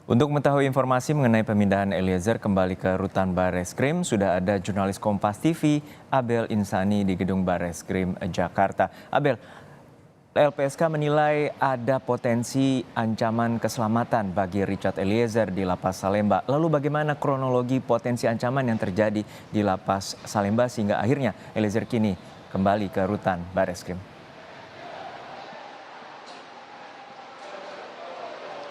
Untuk mengetahui informasi mengenai pemindahan Eliezer kembali ke Rutan Bareskrim, sudah ada jurnalis Kompas TV, Abel Insani di Gedung Bareskrim Jakarta. Abel, LPSK menilai ada potensi ancaman keselamatan bagi Richard Eliezer di Lapas Salemba. Lalu bagaimana kronologi potensi ancaman yang terjadi di Lapas Salemba sehingga akhirnya Eliezer kini kembali ke Rutan Bareskrim?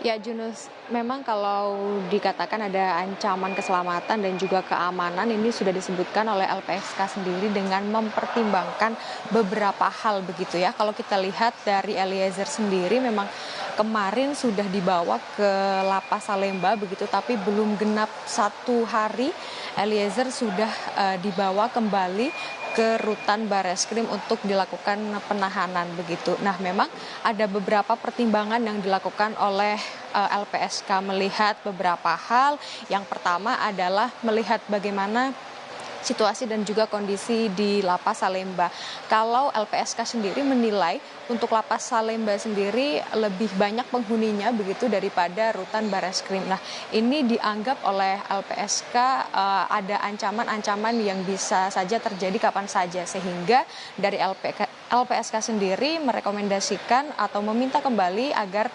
Ya, Junus, memang kalau dikatakan ada ancaman keselamatan dan juga keamanan ini sudah disebutkan oleh LPSK sendiri dengan mempertimbangkan beberapa hal begitu ya. Kalau kita lihat dari Eliezer sendiri memang kemarin sudah dibawa ke Lapas Salemba begitu, tapi belum genap 1 hari Eliezer sudah dibawa kembali ke Rutan Bareskrim untuk dilakukan penahanan begitu. Nah, memang ada beberapa pertimbangan yang dilakukan oleh LPSK melihat beberapa hal. Yang pertama adalah melihat bagaimana situasi dan juga kondisi di Lapas Salemba. Kalau LPSK sendiri menilai untuk Lapas Salemba sendiri lebih banyak penghuninya begitu daripada Rutan Bareskrim. Nah, ini dianggap oleh LPSK ada ancaman-ancaman yang bisa saja terjadi kapan saja, sehingga dari LPSK sendiri merekomendasikan atau meminta kembali agar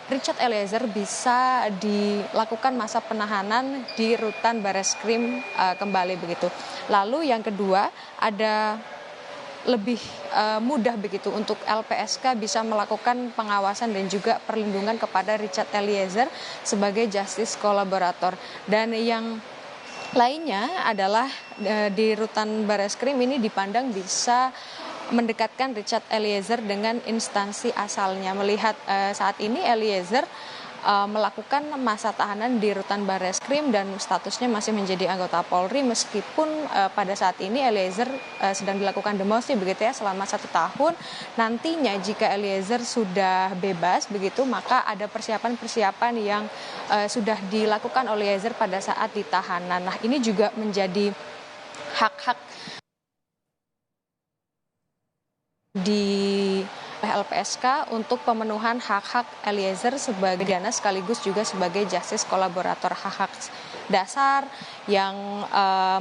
Richard Eliezer bisa dilakukan masa penahanan di Rutan Bareskrim kembali begitu. Lalu yang kedua ada lebih mudah begitu untuk LPSK bisa melakukan pengawasan dan juga perlindungan kepada Richard Eliezer sebagai justice kolaborator. Dan yang lainnya adalah di Rutan Bareskrim ini dipandang bisa mendekatkan Richard Eliezer dengan instansi asalnya. Melihat saat ini Eliezer melakukan masa tahanan di Rutan Bareskrim dan statusnya masih menjadi anggota Polri, meskipun pada saat ini Eliezer sedang dilakukan demosi begitu ya selama 1 tahun. Nantinya jika Eliezer sudah bebas begitu, maka ada persiapan-persiapan yang sudah dilakukan oleh Eliezer pada saat ditahanan. Nah, ini juga menjadi hak-hak di LPSK untuk pemenuhan hak-hak Eliezer sebagai pidana sekaligus juga sebagai justice kolaborator, hak-hak dasar yang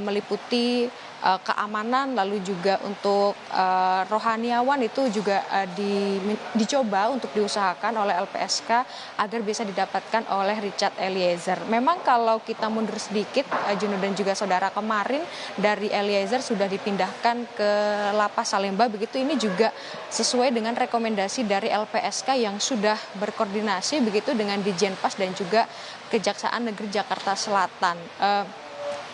meliputi keamanan, lalu juga untuk rohaniawan itu juga dicoba untuk diusahakan oleh LPSK agar bisa didapatkan oleh Richard Eliezer. Memang kalau kita mundur sedikit, Juno dan juga saudara, kemarin dari Eliezer sudah dipindahkan ke Lapas Salemba begitu. Ini juga sesuai dengan rekomendasi dari LPSK yang sudah berkoordinasi begitu dengan Dijenpas dan juga Kejaksaan Negeri Jakarta Selatan.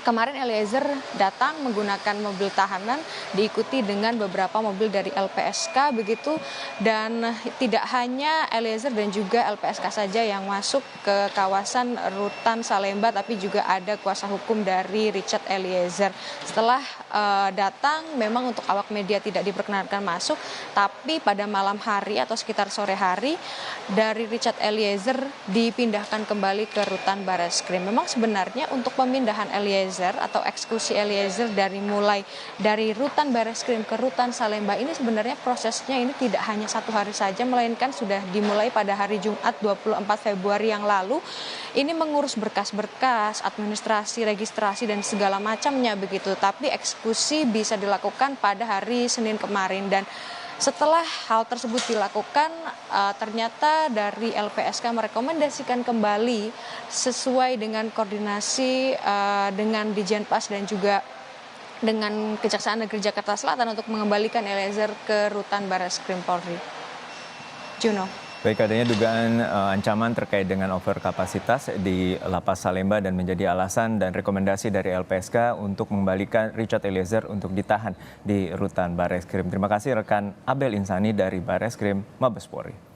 Kemarin Eliezer datang menggunakan mobil tahanan diikuti dengan beberapa mobil dari LPSK begitu, dan tidak hanya Eliezer dan juga LPSK saja yang masuk ke kawasan Rutan Salemba, tapi juga ada kuasa hukum dari Richard Eliezer. Setelah datang memang untuk awak media tidak diperkenankan masuk, tapi pada malam hari atau sekitar sore hari dari Richard Eliezer dipindahkan kembali ke Rutan Bareskrim. Memang sebenarnya untuk pemindahan Eliezer atau eksekusi Eliezer mulai dari Rutan Bareskrim ke Rutan Salemba ini sebenarnya prosesnya ini tidak hanya 1 hari saja, melainkan sudah dimulai pada hari Jumat 24 Februari yang lalu. Ini mengurus berkas-berkas, administrasi, registrasi dan segala macamnya begitu. Tapi eksekusi bisa dilakukan pada hari Senin kemarin, dan setelah hal tersebut dilakukan, ternyata dari LPSK merekomendasikan kembali sesuai dengan koordinasi dengan Dijenpas dan juga dengan Kejaksaan Negeri Jakarta Selatan untuk mengembalikan Eliezer ke Rutan Bareskrim Polri. Juno. Baik, adanya dugaan ancaman terkait dengan overkapasitas di Lapas Salemba dan menjadi alasan dan rekomendasi dari LPSK untuk mengembalikan Richard Eliezer untuk ditahan di Rutan Bareskrim. Terima kasih rekan Abel Insani dari Bareskrim Mabes Polri.